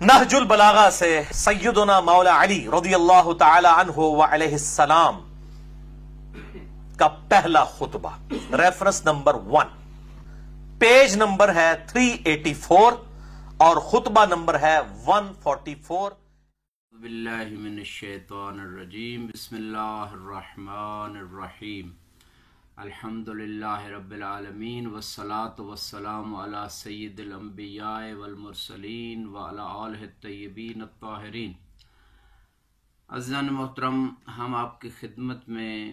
نہج البلاغہ سے سیدنا مولا علی رضی اللہ تعالی عنہ وعلیہ السلام کا پہلا خطبہ، ریفرنس نمبر 1، پیج نمبر ہے 384 اور خطبہ نمبر ہے 144۔ باللہ من الشیطان الرجیم، بسم اللہ الرحمن الرحیم، الحمدللہ رب العالمین، والصلاة والسلام علی سید الانبیاء والمرسلین وعلی آلہ الطیبین الطاہرین۔ عزیزان محترم، ہم آپ کی خدمت میں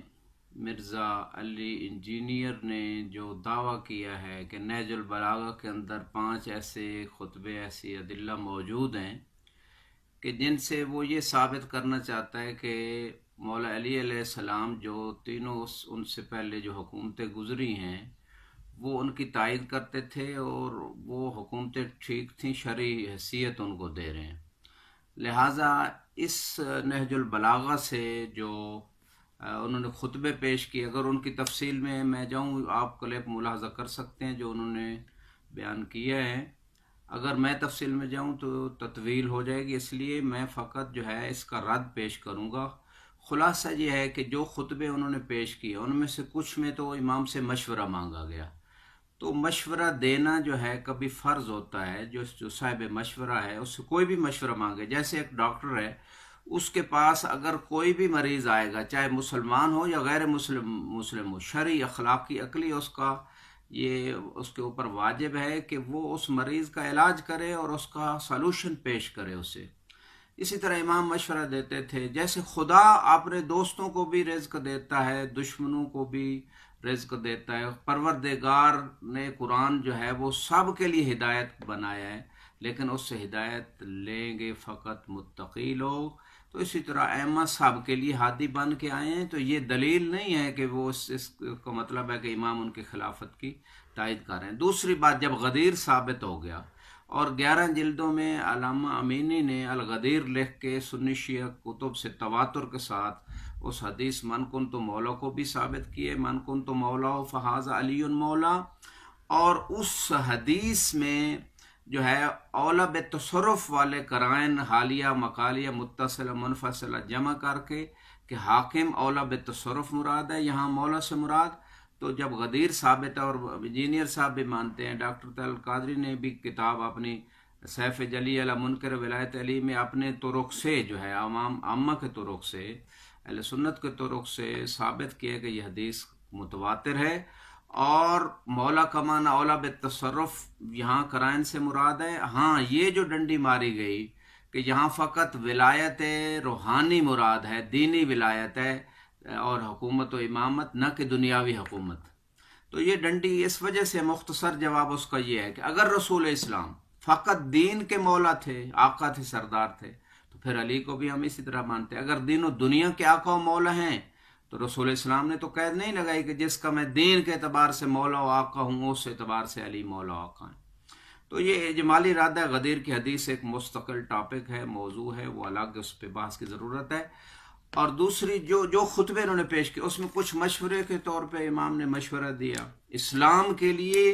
مرزا علی انجینئر نے جو دعویٰ کیا ہے کہ نہج البلاغہ کے اندر 5 ایسے خطبے، ایسی ادلہ موجود ہیں کہ جن سے وہ یہ ثابت کرنا چاہتا ہے کہ مولا علی علیہ السلام جو تینوں ان سے پہلے جو حکومتیں گزری ہیں وہ ان کی تائید کرتے تھے اور وہ حکومتیں ٹھیک تھیں، شرعی حیثیت ان کو دے رہے ہیں۔ لہٰذا اس نہج البلاغہ سے جو انہوں نے خطبے پیش کیے، اگر ان کی تفصیل میں جاؤں، آپ کلپ ملاحظہ کر سکتے ہیں جو انہوں نے بیان کیا ہے۔ اگر میں تفصیل میں جاؤں تو تطویل ہو جائے گی، اس لیے میں فقط جو ہے اس کا رد پیش کروں گا۔ خلاصہ یہ ہے کہ جو خطبے انہوں نے پیش کیے ان میں سے کچھ میں تو امام سے مشورہ مانگا گیا، تو مشورہ دینا جو ہے کبھی فرض ہوتا ہے، جو صاحب مشورہ ہے اس سے کوئی بھی مشورہ مانگے۔ جیسے ایک ڈاکٹر ہے، اس کے پاس اگر کوئی بھی مریض آئے گا، چاہے مسلمان ہو یا غیر مسلم ہو، شرعی اخلاقی عقلی اس کا یہ اس کے اوپر واجب ہے کہ وہ اس مریض کا علاج کرے اور اس کا سلوشن پیش کرے اسے۔ اسی طرح امام مشورہ دیتے تھے، جیسے خدا اپنے دوستوں کو بھی رزق دیتا ہے، دشمنوں کو بھی رزق دیتا ہے۔ پروردگار نے قرآن جو ہے وہ سب کے لیے ہدایت بنایا ہے، لیکن اس سے ہدایت لیں گے فقط متقی لوگ۔ تو اسی طرح ائمہ سب کے لیے ہادی بن کے آئے ہیں، تو یہ دلیل نہیں ہے کہ وہ اس کا مطلب ہے کہ امام ان کی خلافت کی تائید کر رہے ہیں۔ دوسری بات، جب غدیر ثابت ہو گیا اور 11 جلدوں میں علامہ امینی نے الغدیر لکھ کے سنی شیعہ کتب سے تواتر کے ساتھ اس حدیث من کنت مولا کو بھی ثابت کیے، من کنت مولا فہذا علی مولا، اور اس حدیث میں جو ہے اولا بتصرف والے قرائن حالیہ مقالیہ متصلہ منفصلہ جمع کر کے کہ حاکم اولا بتصرف مراد ہے، یہاں مولا سے مراد۔ تو جب غدیر ثابت ہے، اور انجینئر صاحب بھی مانتے ہیں، ڈاکٹر طاہر القادری نے بھی کتاب اپنی سیف جلی علی منکر ولایت علی میں اپنے طرق سے جو ہے عامہ کے طرق سے، اہل سنت کے طرق سے ثابت کیا کہ یہ حدیث متواتر ہے، اور مولا کمانا اولا بالتصرف یہاں قرائن سے مراد ہے۔ ہاں، یہ جو ڈنڈی ماری گئی کہ یہاں فقط ولایت روحانی مراد ہے، دینی ولایت ہے اور حکومت و امامت، نہ کہ دنیاوی حکومت، تو یہ ڈنڈی اس وجہ سے مختصر جواب اس کا یہ ہے کہ اگر رسول اسلام فقط دین کے مولا تھے، آقا تھے، سردار تھے، تو پھر علی کو بھی ہم اسی طرح مانتے ہیں۔ اگر دین و دنیا کے آقا و مولا ہیں تو رسول اسلام نے تو قید نہیں لگائی کہ جس کا میں دین کے اعتبار سے مولا و آقا ہوں اس اعتبار سے علی مولا و آقا ہیں۔ تو یہ اجمالی ارادہ غدیر کی حدیث ایک مستقل ٹاپک ہے، موضوع ہے، وہ الگ اس پہ بحث کی ضرورت ہے۔ اور دوسری جو خطبے انہوں نے پیش کیے اس میں کچھ مشورے کے طور پہ امام نے مشورہ دیا اسلام کے لیے۔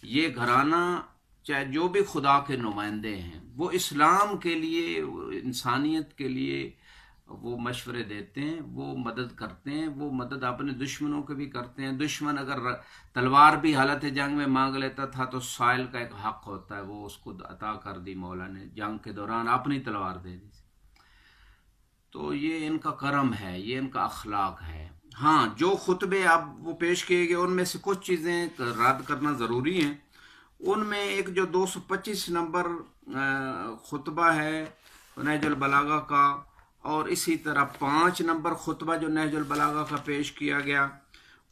یہ گھرانہ چاہے جو بھی خدا کے نمائندے ہیں وہ اسلام کے لیے، انسانیت کے لیے وہ مشورے دیتے ہیں، وہ مدد کرتے ہیں، وہ مدد اپنے دشمنوں کے بھی کرتے ہیں۔ دشمن اگر تلوار بھی حالت جنگ میں مانگ لیتا تھا تو سائل کا ایک حق ہوتا ہے، وہ اس کو عطا کر دی مولا نے، جنگ کے دوران اپنی تلوار دے دی۔ تو یہ ان کا کرم ہے، یہ ان کا اخلاق ہے۔ ہاں، جو خطبے اب وہ پیش کیے گئے ان میں سے کچھ چیزیں رد کرنا ضروری ہیں۔ ان میں ایک جو 225 نمبر خطبہ ہے نہج البلاغہ کا، اور اسی طرح 5 نمبر خطبہ جو نہج البلاغہ کا پیش کیا گیا،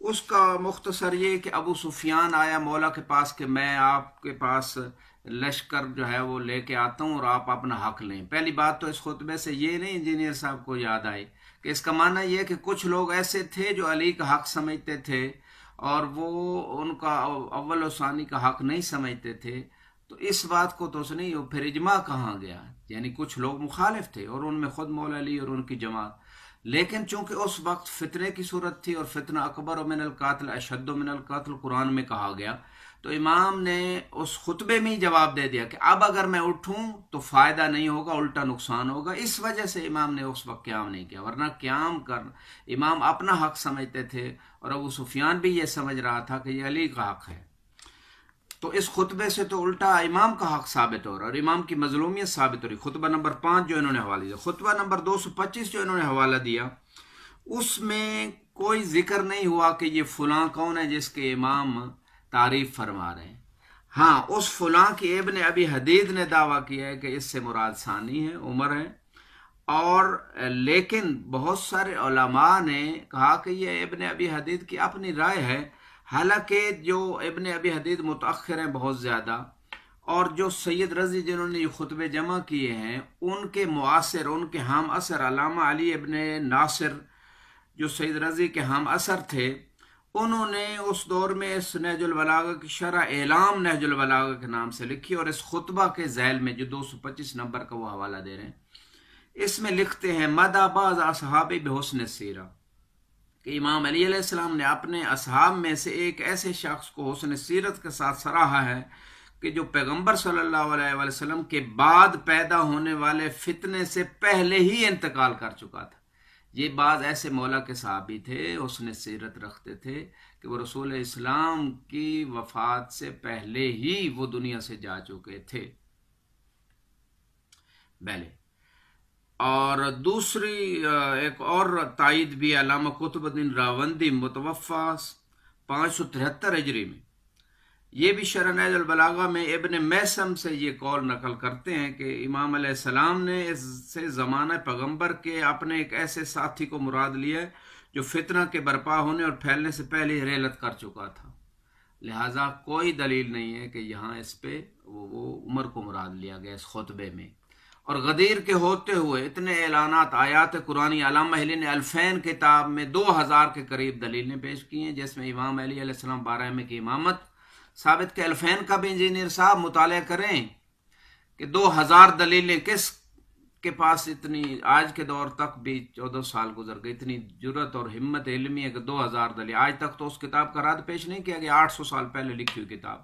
اس کا مختصر یہ کہ ابو سفیان آیا مولا کے پاس کہ میں آپ کے پاس لشکر جو ہے وہ لے کے آتا ہوں اور آپ اپنا حق لیں۔ پہلی بات تو اس خطبے سے یہ نہیں انجینئر صاحب کو یاد آئی کہ اس کا معنی یہ کہ کچھ لوگ ایسے تھے جو علی کا حق سمجھتے تھے اور وہ ان کا اول و ثانی کا حق نہیں سمجھتے تھے، تو اس بات کو تو اس نہیں، پھر اجماع کہاں گیا؟ یعنی کچھ لوگ مخالف تھے اور ان میں خود مولا علی اور ان کی جماعت، لیکن چونکہ اس وقت فتنے کی صورت تھی اور فتنہ اکبر من القاتل اشد من القتل قرآن میں کہا گیا، تو امام نے اس خطبے میں ہی جواب دے دیا کہ اب اگر میں اٹھوں تو فائدہ نہیں ہوگا، الٹا نقصان ہوگا. اس وجہ سے امام نے اس وقت قیام نہیں کیا، ورنہ قیام کر امام اپنا حق سمجھتے تھے اور ابو سفیان بھی یہ سمجھ رہا تھا کہ یہ علی کا حق ہے. تو اس خطبے سے تو الٹا امام کا حق ثابت ہو رہا اور امام کی مظلومیت ثابت ہو رہی. خطبہ نمبر 5 جو انہوں نے حوالہ دیا، خطبہ نمبر 225 جو انہوں نے حوالہ دیا، اس میں کوئی ذکر نہیں ہوا کہ یہ فلاں کون ہے جس کے امام تعریف فرما رہے ہیں. ہاں، اس فلاں کی ابن ابی حدید نے دعویٰ کیا ہے کہ اس سے مراد ثانی ہے، عمر ہے، اور لیکن بہت سارے علماء نے کہا کہ یہ ابن ابی حدید کی اپنی رائے ہے. حالانکہ جو ابن ابی حدید متأخر ہیں بہت زیادہ، اور جو سید رضی جنہوں نے یہ خطبے جمع کیے ہیں ان کے معاصر، ان کے ہم اثر علامہ علی ابن ناصر جو سید رضی کے ہم اثر تھے، انہوں نے اس دور میں اس نہج البلاغہ کی شرح اعلام نہج البلاغہ کے نام سے لکھی، اور اس خطبہ کے ذیل میں جو 225 نمبر کا وہ حوالہ دے رہے ہیں، اس میں لکھتے ہیں مدى بعض اصحاب بحسن السیرہ، کہ امام علی علیہ السلام نے اپنے اصحاب میں سے ایک ایسے شخص کو حسن سیرت کے ساتھ سراہا ہے کہ جو پیغمبر صلی اللہ علیہ وآلہ وسلم کے بعد پیدا ہونے والے فتنے سے پہلے ہی انتقال کر چکا تھا. یہ بعض ایسے مولا کے صحابی تھے، حسن سیرت رکھتے تھے کہ وہ رسول اسلام کی وفات سے پہلے ہی وہ دنیا سے جا چکے تھے. پہلے اور دوسری ایک اور تائید بھی علامہ قطب الدین راوندی متوفا 573 ہجری میں، یہ بھی شرح نہج البلاغہ میں ابن میسم سے یہ قول نقل کرتے ہیں کہ امام علیہ السلام نے اس سے زمانہ پیغمبر کے اپنے ایک ایسے ساتھی کو مراد لیا جو فتنہ کے برپا ہونے اور پھیلنے سے پہلے ہی رحلت کر چکا تھا. لہٰذا کوئی دلیل نہیں ہے کہ یہاں اس پہ وہ عمر کو مراد لیا گیا اس خطبے میں. اور غدیر کے ہوتے ہوئے اتنے اعلانات آیات قرآنی، علامہ علی نے الفین کتاب میں 2000 کے قریب دلیلیں پیش کی ہیں، جس میں امام علی علیہ السلام 12 میں کی امامت ثابت کے الفین کا بھی انجینئر صاحب مطالعہ کریں کہ 2000 دلیلیں کس کے پاس اتنی، آج کے دور تک بھی 14 سال گزر گئے، اتنی جرت اور ہمت علمی ہے کہ 2000 دلیل. آج تک تو اس کتاب کا رد پیش نہیں کیا گیا. 800 سال پہلے لکھی ہوئی کتاب،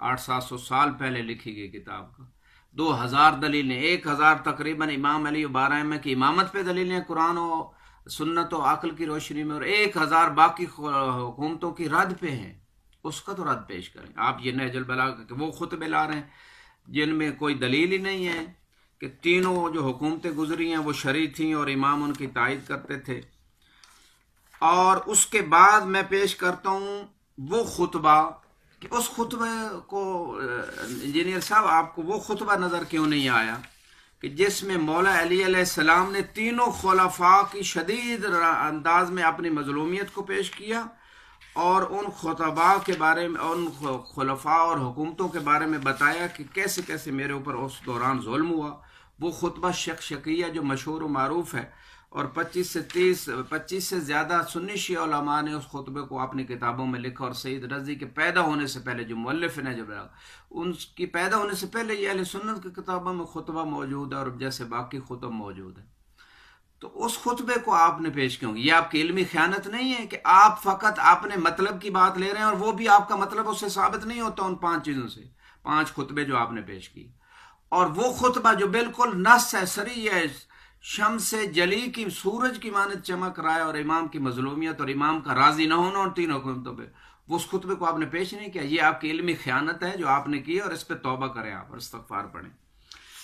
800-700 سال پہلے لکھی گئی کتاب کا 2000 دلیلیں، 1000 تقریباً امام علی و 12 ائمہ کی امامت پہ دلیلیں قرآن و سنت و عقل کی روشنی میں، اور 1000 باقی حکومتوں کی رد پہ ہیں. اس کا تو رد پیش کریں. آپ یہ نہج البلاغہ کے وہ خطبے لا رہے ہیں جن میں کوئی دلیل ہی نہیں ہے کہ تینوں جو حکومتیں گزری ہیں وہ شرعی تھیں اور امام ان کی تائید کرتے تھے. اور اس کے بعد میں پیش کرتا ہوں وہ خطبہ کہ اس خطبے کو انجینئر صاحب آپ کو وہ خطبہ نظر کیوں نہیں آیا کہ جس میں مولا علی علیہ السلام نے تینوں خلفاء کی شدید انداز میں اپنی مظلومیت کو پیش کیا اور ان خطباء کے بارے میں، ان خلفاء اور حکومتوں کے بارے میں بتایا کہ کیسے کیسے میرے اوپر اس دوران ظلم ہوا. وہ خطبہ شکشکیہ جو مشہور و معروف ہے، اور 25 سے زیادہ سنی شیعہ علماء نے اس خطبے کو اپنی کتابوں میں لکھا، اور سید رضی کے پیدا ہونے سے پہلے جو مؤلف ہیں جو ان کی پیدا ہونے سے پہلے یہ اہل سنت کی کتابوں میں خطبہ موجود ہے، اور جیسے باقی خطب موجود ہے. تو اس خطبے کو آپ نے پیش کیوں؟ یہ آپ کی علمی خیانت نہیں ہے کہ آپ فقط اپنے مطلب کی بات لے رہے ہیں اور وہ بھی آپ کا مطلب اس سے ثابت نہیں ہوتا ان 5 چیزوں سے، 5 خطبے جو آپ نے پیش کی. اور وہ خطبہ جو بالکل نص ہے، صریح ہے، شمس جلی کی، سورج کی مانند چمک رہا ہے، اور امام کی مظلومیت اور امام کا راضی نہ ہونا اور 3 حکومتوں پہ، وہ اس خطبے کو آپ نے پیش نہیں کیا. یہ آپ کی علمی خیانت ہے جو آپ نے کی، اور اس پہ توبہ کریں آپ اور استغفار پڑھیں.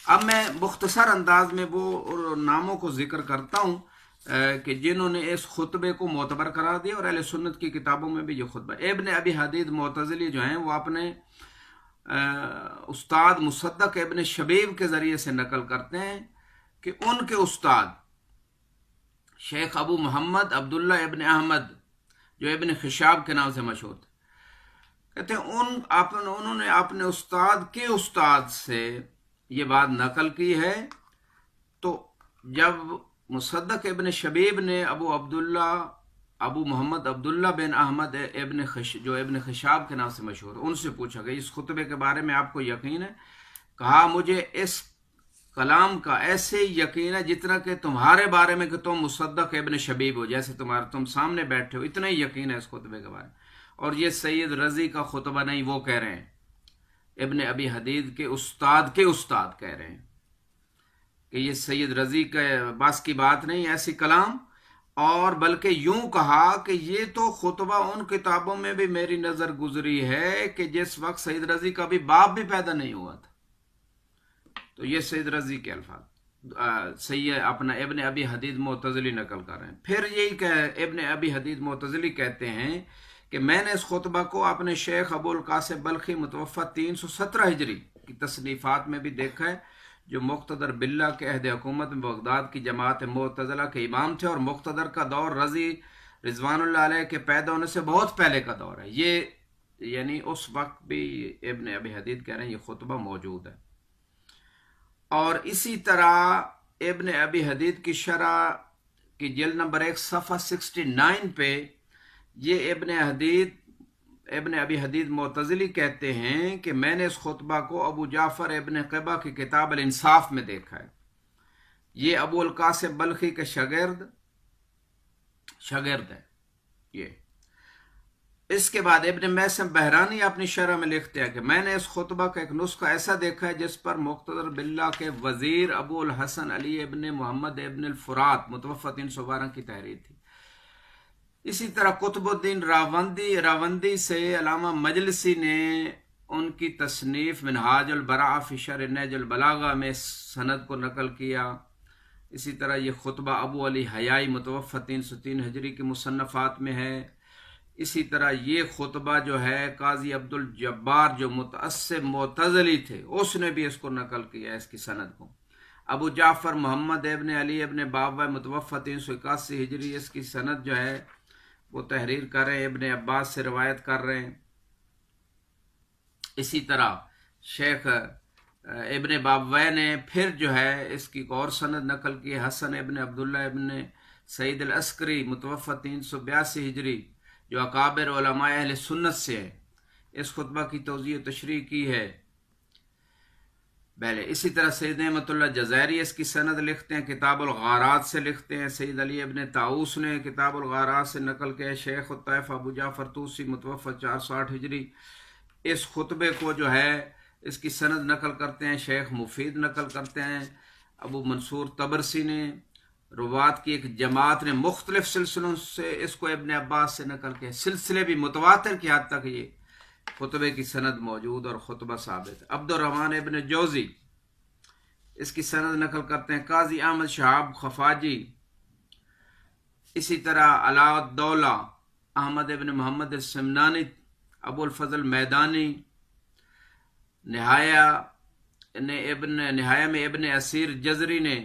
اب میں مختصر انداز میں وہ ناموں کو ذکر کرتا ہوں کہ جنہوں نے اس خطبے کو معتبر قرار دیا، اور اہل سنت کی کتابوں میں بھی یہ خطبہ. ابن ابی حدید معتزلی جو ہیں وہ اپنے استاد مصدق ابن شبیب کے ذریعے سے نقل کرتے ہیں کہ ان کے استاد شیخ ابو محمد عبداللہ ابن احمد جو ابن خشاب کے نام سے مشہور تھے، کہتے ہیں انہوں نے اپنے استاد کے استاد سے یہ بات نقل کی ہے. تو جب مصدق ابن شبیب نے ابو محمد عبداللہ بن احمد جو ابن خشاب کے نام سے مشہور، ان سے پوچھا کہ اس خطبے کے بارے میں آپ کو یقین ہے؟ کہا مجھے اس کلام کا ایسے یقین ہے جتنا کہ تمہارے بارے میں کہ تم مصدق ابن شبیب ہو، جیسے تم سامنے بیٹھے ہو، اتنا ہی یقین ہے اس خطبے کے بارے میں. اور یہ سید رضی کا خطبہ نہیں، وہ کہہ رہے ہیں ابن ابی حدید کے استاد کہہ رہے ہیں کہ یہ سید رضی کا بس کی بات نہیں ایسی کلام، اور بلکہ یوں کہا کہ یہ تو خطبہ ان کتابوں میں بھی میری نظر گزری ہے کہ جس وقت سید رضی کا بھی باپ بھی پیدا نہیں ہوا تھا۔ تو یہ سید رضی کے الفاظ سید اپنا ابن ابی حدید معتزلی نقل کر رہے ہیں۔ پھر یہی کہ ابن ابی حدید معتزلی کہتے ہیں کہ میں نے اس خطبہ کو اپنے شیخ ابو القاسم بلخی متوفی 317 ہجری کی تصنیفات میں بھی دیکھا ہے، جو مقتدر باللہ کے عہد حکومت میں بغداد کی جماعت معتزلہ کے امام تھے، اور مقتدر کا دور رضی رضوان اللہ علیہ کے پیدا ہونے سے بہت پہلے کا دور ہے۔ یہ یعنی اس وقت بھی ابن ابی حدید کہہ رہے ہیں یہ خطبہ موجود ہے۔ اور اسی طرح ابن ابی حدید کی شرح کی جلد نمبر 1 صفحہ 69 پہ یہ ابن ابی حدید معتزلی کہتے ہیں کہ میں نے اس خطبہ کو ابو جعفر ابن قبہ کی کتاب الانصاف میں دیکھا ہے۔ یہ ابو القاسم بلخی کے شاگرد ہے یہ۔ اس کے بعد ابن میسم بحرانی اپنی شرح میں لکھتے ہیں کہ میں نے اس خطبہ کا ایک نسخہ ایسا دیکھا ہے جس پر مقتدر باللہ کے وزیر ابو الحسن علی ابن محمد ابن الفرات متوفی 312 کی تحریر تھی۔ اسی طرح قطب الدین راوندی سے علامہ مجلسی نے ان کی تصنیف منہاج البراء فی شرح نہج البلاغہ میں سند کو نقل کیا۔ اسی طرح یہ خطبہ ابو علی حیائی متوفی 303 ہجری کی مصنفات میں ہے۔ اسی طرح یہ خطبہ جو ہے قاضی عبد الجبار جو متعصب معتزلی تھے اس نے بھی اس کو نقل کیا ہے، اس کی سند کو۔ ابو جعفر محمد ابن علی ابن بابا متوفی 381 ہجری، اس کی سند جو ہے وہ تحریر کر رہے ہیں، ابن عباس سے روایت کر رہے ہیں۔ اسی طرح شیخ ابن بابوے نے پھر جو ہے اس کی ایک اور سند نقل کی، حسن ابن عبداللہ ابن سعید العسکری متوفی 382 ہجری، جو اکابر علماء اہل سنت سے ہے، اس خطبہ کی توضیح و تشریح کی ہے۔ پہلے اسی طرح سید نعمت اللہ جزائری اس کی سند لکھتے ہیں، کتاب الغارات سے لکھتے ہیں۔ سید علی ابن طاؤس نے کتاب الغارات سے نقل کیا، شیخ الطائف ابو جعفر طوسی متوفی 460 ہجری اس خطبے کو جو ہے اس کی سند نقل کرتے ہیں، شیخ مفید نقل کرتے ہیں۔ ابو منصور طبرسی نے روات کی ایک جماعت نے مختلف سلسلوں سے اس کو ابن عباس سے نقل کیا، سلسلے بھی متواتر کی حد تک یہ خطبے کی سند موجود اور خطبہ ثابت ہے۔ عبد الرحمن ابن جوزی اس کی سند نقل کرتے ہیں، قاضی احمد شہاب خفاجی، اسی طرح علاء الدولہ احمد ابن محمد السمنانی، ابو الفضل میدانی، نہایہ میں ابن اسیر جزری نے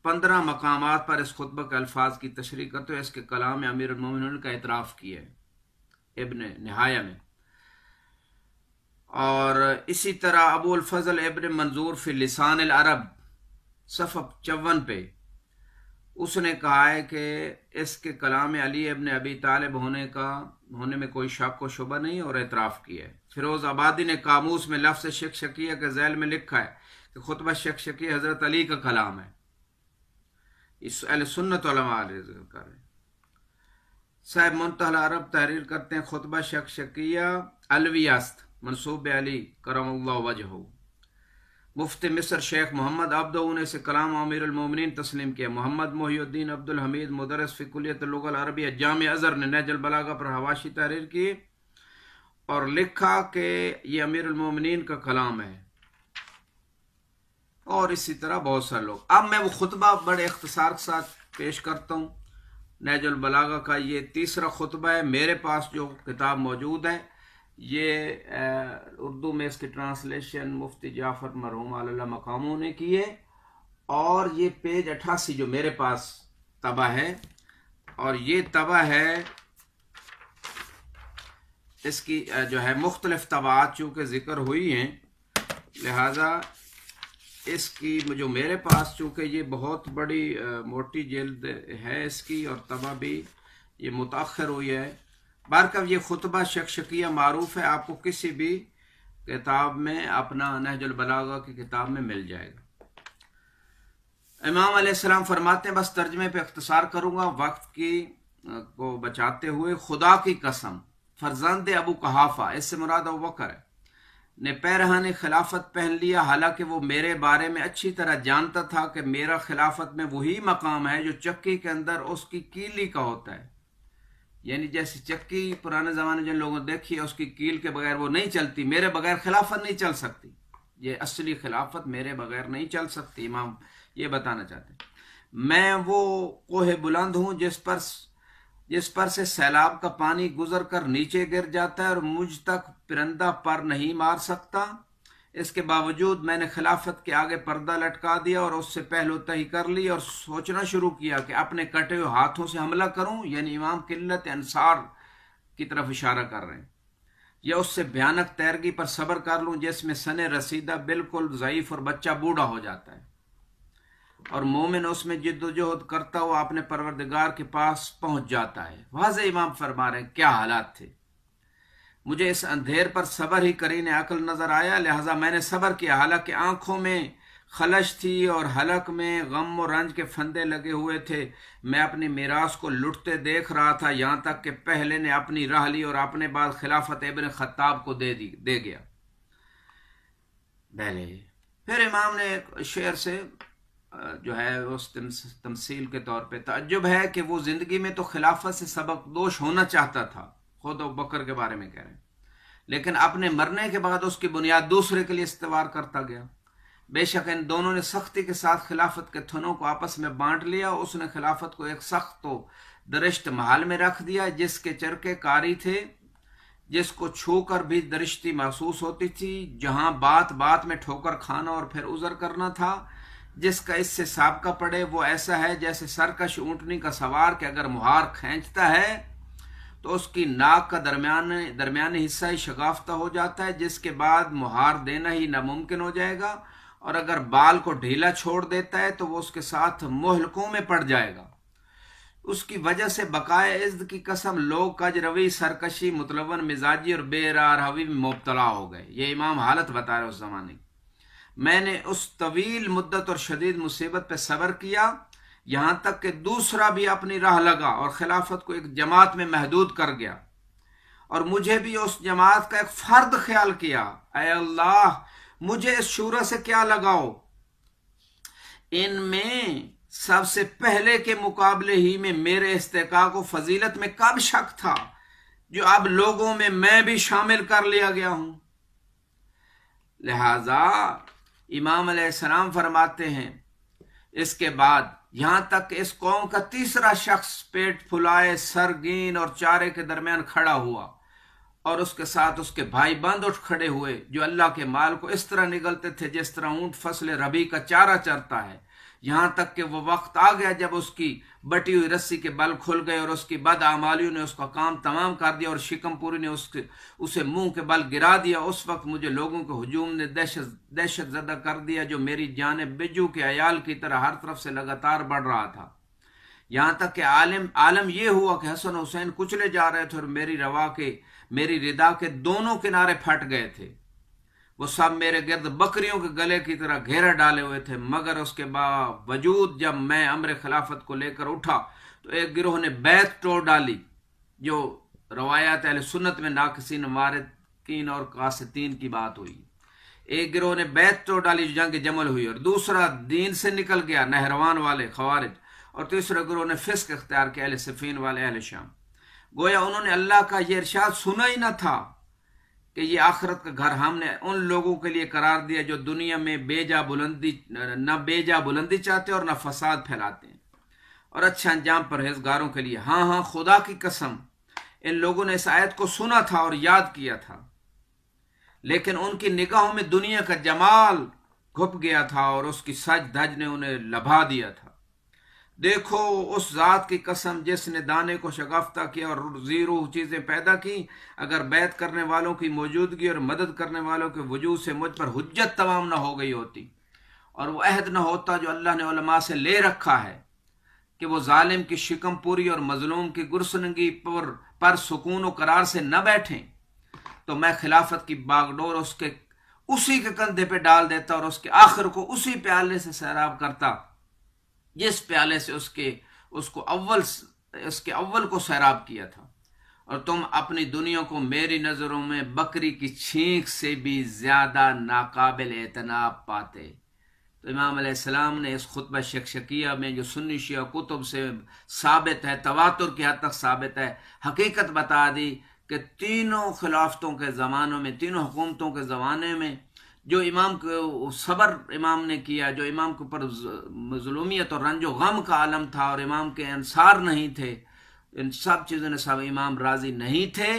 15 مقامات پر اس خطبہ کے الفاظ کی تشریح کرتے ہوئے اس کے کلام امیر المومنین کا اعتراف کیا ہے ابن نہایہ میں۔ اور اسی طرح ابو الفضل ابن منظور فی لسان العرب صفحہ 54 پہ اس نے کہا ہے کہ اس کے کلام علی ابن ابی طالب ہونے میں کوئی شک و شبہ نہیں، اور اعتراف کیا ہے۔ فیروز آبادی نے قاموس میں لفظ شکشکیہ کے ذیل میں لکھا ہے کہ خطبہ شکشکیہ حضرت علی کا کلام ہے۔ اس اہل سنت علماء علیہ ذکر کر رہے ہیں۔ صاحب منتہی العرب تحریر کرتے ہیں، خطبہ شکشکیہ علویہ است، منسوب علی کرم اللہ وجہہ۔ مفتی مصر شیخ محمد عبدو نے اسے کلام امیر المومنین تسلیم کیا۔ محمد محی الدین عبد الحمید مدرس فی کلیت اللغہ العربیہ جامع ازہر نے نہج البلاغہ پر حواشی تحریر کی اور لکھا کہ یہ امیر المومنین کا کلام ہے، اور اسی طرح بہت سارے لوگ۔ اب میں وہ خطبہ بڑے اختصار کے ساتھ پیش کرتا ہوں۔ نہج البلاغہ کا یہ تیسرا خطبہ ہے، میرے پاس جو کتاب موجود ہے یہ اردو میں اس کی ٹرانسلیشن مفتی جعفر مرحوم علی اللہ مقاموں نے کی ہے، اور یہ پیج 88 جو میرے پاس طبع ہے، اور یہ طبع ہے اس کی جو ہے مختلف طبعات چونکہ ذکر ہوئی ہیں، لہذا اس کی جو میرے پاس چونکہ یہ بہت بڑی موٹی جلد ہے اس کی، اور طبع بھی یہ متاخر ہوئی ہے۔ بہرکیف یہ خطبہ شکشکیہ معروف ہے، آپ کو کسی بھی کتاب میں اپنا نہج البلاغہ کی کتاب میں مل جائے گا۔ امام علیہ السلام فرماتے ہیں، بس ترجمے پہ اختصار کروں گا وقت کی کو بچاتے ہوئے، خدا کی قسم فرزند ابو قحافہ، اس سے مراد ابو بکر ہے، نے پیرہن خلافت پہن لیا، حالانکہ وہ میرے بارے میں اچھی طرح جانتا تھا کہ میرا خلافت میں وہی مقام ہے جو چکی کے اندر اس کی کیلی کا ہوتا ہے. یعنی جیسے چکی پرانے زمانے جن لوگوں نے دیکھی ہے اس کی کیل کے بغیر وہ نہیں چلتی، میرے بغیر خلافت نہیں چل سکتی. یہ اصلی خلافت میرے بغیر نہیں چل سکتی. امام یہ بتانا چاہتے ہیں میں وہ کوہ بلند ہوں جس پر سے سیلاب کا پانی گزر کر نیچے گر جاتا ہے اور مجھ تک پرندہ پر نہیں مار سکتا. اس کے باوجود میں نے خلافت کے آگے پردہ لٹکا دیا اور اس سے پہلو تہی کر لی اور سوچنا شروع کیا کہ اپنے کٹے ہوئے ہاتھوں سے حملہ کروں. یعنی امام قلت انصار کی طرف اشارہ کر رہے ہیں. یا اس سے بھیانک تیرگی پر صبر کر لوں جس میں سن رسیدہ بالکل ضعیف اور بچہ بوڑھا ہو جاتا ہے اور مومن اس میں جد و جہد کرتا ہوا اپنے پروردگار کے پاس پہنچ جاتا ہے. واضح امام فرما رہے ہیں کیا حالات تھے. مجھے اس اندھیر پر صبر ہی کرین عقل نظر آیا، لہٰذا میں نے صبر کیا، حالانکہ آنکھوں میں خلش تھی اور حلق میں غم و رنج کے پھندے لگے ہوئے تھے. میں اپنی میراث کو لٹتے دیکھ رہا تھا یہاں تک کہ پہلے نے اپنی راہ لی اور اپنے بعد خلافت ابن خطاب کو دے گیا. پھر امام نے ایک شعر سے جو ہے اس تمثیل کے طور پہ تعجب ہے کہ وہ زندگی میں تو خلافت سے سبق دوش ہونا چاہتا تھا، خود ابو بکر کے بارے میں کہہ رہے ہیں، لیکن اپنے مرنے کے بعد اس کی بنیاد دوسرے کے لیے استوار کرتا گیا. بے شک ان دونوں نے سختی کے ساتھ خلافت کے تھنوں کو آپس میں بانٹ لیا. اس نے خلافت کو ایک سخت و درشت محل میں رکھ دیا جس کے چرکے کاری تھے، جس کو چھو کر بھی درشتی محسوس ہوتی تھی، جہاں بات بات میں ٹھوکر کھانا اور پھر عذر کرنا تھا. جس کا اس سے سابقہ پڑے وہ ایسا ہے جیسے سرکش اونٹنی کا سوار کہ اگر مہار کھینچتا ہے تو اس کی ناک کا درمیانی حصہ ہی شگافتہ ہو جاتا ہے، جس کے بعد مہار دینا ہی ناممکن ہو جائے گا، اور اگر بال کو ڈھیلا چھوڑ دیتا ہے تو وہ اس کے ساتھ مہلکوں میں پڑ جائے گا. اس کی وجہ سے بقائے عزت کی قسم لوگ کج روی، سرکشی، متلون مزاجی اور بے راہوی میں مبتلا ہو گئے. یہ امام حالت بتا رہے اس زمانے کی. میں نے اس طویل مدت اور شدید مصیبت پہ صبر کیا یہاں تک کہ دوسرا بھی اپنی راہ لگا اور خلافت کو ایک جماعت میں محدود کر گیا، اور مجھے بھی اس جماعت کا ایک فرد خیال کیا. اے اللہ مجھے اس شورا سے کیا لگاؤ، ان میں سب سے پہلے کے مقابلے ہی میں میرے استحقاق و فضیلت میں کب شک تھا جو اب لوگوں میں بھی شامل کر لیا گیا ہوں. لہذا امام علیہ السلام فرماتے ہیں اس کے بعد یہاں تک کہ اس قوم کا تیسرا شخص پیٹ پھلائے سرگین اور چارے کے درمیان کھڑا ہوا اور اس کے ساتھ اس کے بھائی بند اٹھ کھڑے ہوئے جو اللہ کے مال کو اس طرح نگلتے تھے جس طرح اونٹ فصل ربیع کا چارہ چرتا ہے. یہاں تک کہ وہ وقت آ گیا جب اس کی بٹی ہوئی رسی کے بل کھل گئے اور اس کی بد اعمالیوں نے اس کا کام تمام کر دیا اور شکم پوری نے اسے منہ کے بل گرا دیا. اس وقت مجھے لوگوں کے ہجوم نے دہشت زدہ کر دیا جو میری جانب بجو کے عیال کی طرح ہر طرف سے لگاتار بڑھ رہا تھا، یہاں تک کہ عالم یہ ہوا کہ حسن حسین کچلے جا رہے تھے اور میری ردا کے دونوں کنارے پھٹ گئے تھے. وہ سب میرے گرد بکریوں کے گلے کی طرح گھیرا ڈالے ہوئے تھے، مگر اس کے باوجود جب میں امر خلافت کو لے کر اٹھا تو ایک گروہ نے بیعت توڑ ڈالی، جو روایات اہل سنت میں ناقصین وارثین اور قاسطین کی بات ہوئی. ایک گروہ نے بیعت توڑ ڈالی جو جنگ جمل ہوئی، اور دوسرا دین سے نکل گیا نہروان والے خوارج، اور تیسرے گروہ نے فسق اختیار کیا اہل صفین والے اہل شام. گویا انہوں نے اللہ کا یہ ارشاد سنا ہی نہ تھا کہ یہ آخرت کا گھر ہم نے ان لوگوں کے لیے قرار دیا جو دنیا میں نہ بے جا بلندی چاہتے اور نہ فساد پھیلاتے ہیں، اور اچھا انجام پرہیزگاروں کے لیے. ہاں خدا کی قسم ان لوگوں نے اس آیت کو سنا تھا اور یاد کیا تھا، لیکن ان کی نگاہوں میں دنیا کا جمال گھپ گیا تھا اور اس کی سج دھج نے انہیں لبھا دیا تھا. دیکھو اس ذات کی قسم جس نے دانے کو شگافتہ کیا اور زیرو چیزیں پیدا کی، اگر بیعت کرنے والوں کی موجودگی اور مدد کرنے والوں کے وجود سے مجھ پر حجت تمام نہ ہو گئی ہوتی اور وہ عہد نہ ہوتا جو اللہ نے علماء سے لے رکھا ہے کہ وہ ظالم کی شکم پوری اور مظلوم کی گرسنگی پر سکون و قرار سے نہ بیٹھیں، تو میں خلافت کی باغڈور اسی کے کندھے پہ ڈال دیتا اور اس کے آخر کو اسی پیالے سے سیراب کرتا جس پیالے سے اس کے اول کو سیراب کیا تھا. اور تم اپنی دنیا کو میری نظروں میں بکری کی چھینک سے بھی زیادہ ناقابل اعتناب پاتے۔ تو امام علیہ السلام نے اس خطبہ شکشکیہ میں جو سنی شیعہ کتب سے ثابت ہے، تواتر کی حد تک ثابت ہے، حقیقت بتا دی کہ تینوں خلافتوں کے زمانوں میں، تینوں حکومتوں کے زمانے میں جو امام کو صبر امام نے کیا، جو امام کے اوپر ظلمیت اور رنج و غم کا عالم تھا اور امام کے انصار نہیں تھے، ان سب چیزوں نے سب امام راضی نہیں تھے،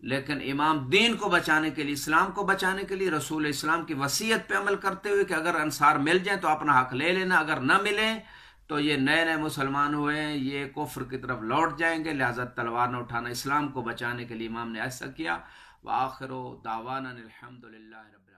لیکن امام دین کو بچانے کے لیے، اسلام کو بچانے کے لیے رسول اسلام کی وصیت پہ عمل کرتے ہوئے کہ اگر انصار مل جائیں تو اپنا حق لے لینا، اگر نہ ملیں تو یہ نئے نئے مسلمان ہوئے ہیں، یہ کفر کی طرف لوٹ جائیں گے، لہذا تلوار نہ اٹھانا، اسلام کو بچانے کے لیے امام نے ایسا کیا۔ وآخر دعوانا الحمدللہ رب